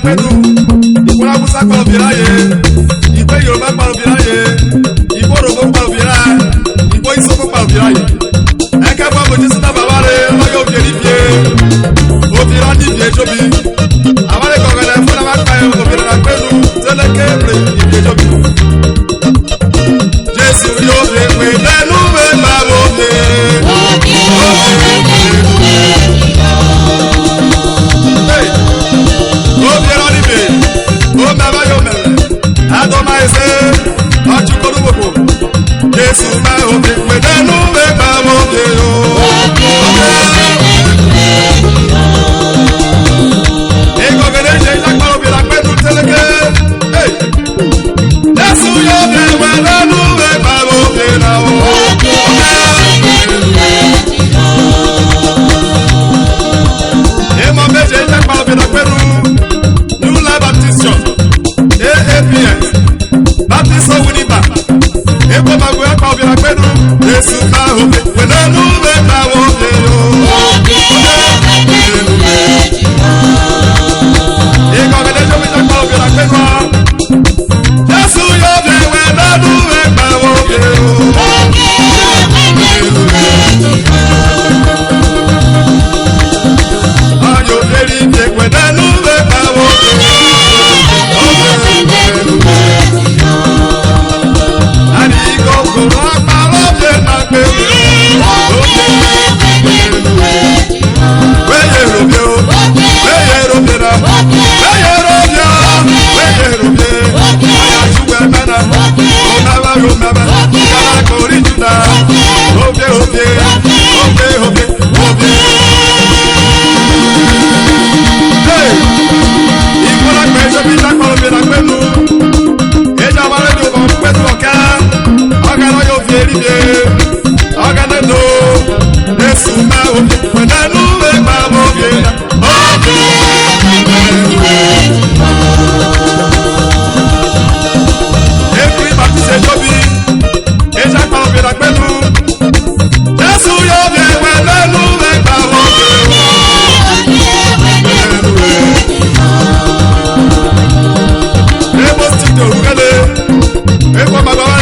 pẹ̀lú ìwọ Haúsá pa òbíra yẹ ìwọ Yorùbá pa òbíra yẹ ìwọ Òrògbó pa òbíra ìwọ Ìsókó pa òbíra yẹ ẹ̀kẹ́ fún àbòjì síta bàbá rẹ̀ ọlọ́yọ̀ òbírí fìyẹ òbíra ní fìyẹ tóbi àbálẹ̀ kọ̀ọ̀kẹ́lẹ̀ fún àwọn apá òbíra pẹ̀lú tẹ́lẹ̀kẹ́ rẹ̀ ìfìyẹ tóbi. Jésù yóò fi pè lẹ́nu mẹ́ta lóde. Obiara nibe, o mẹ́fà yóò mẹ́rẹ̀, àtọ́mà ẹsẹ̀, ọ̀chukọ̀rọ̀ gbogbo. Jésù máa ń fi pè lẹ́nu mẹ́ta lóde o. Ìkọ̀kẹ́lẹ́ ṣe ìṣàkpọ̀ òbíra pẹ̀lú tẹ́lẹ̀kẹ́. Jésù yóò fi pè lẹ́nu mẹ́ta lóde náà o. Ìmọ̀ méje ìṣàkpọ̀ òbíra pẹ̀lú. AAPS Baptist Owuniba Eko Magoya pa obìnrin pẹ̀lú Jésù ká òkè pẹ̀lú mẹ́ta òkè o. Ìkọ̀kẹ́lẹ́ ṣe fi ṣàkpọ̀ obìnrin pẹ̀lú ọ. Jésù yóò fi pẹ̀lú mẹ́ta òkè o. Ayọ̀ lérí fi pẹ̀lú mẹ́ta òkè o. Eko Magoya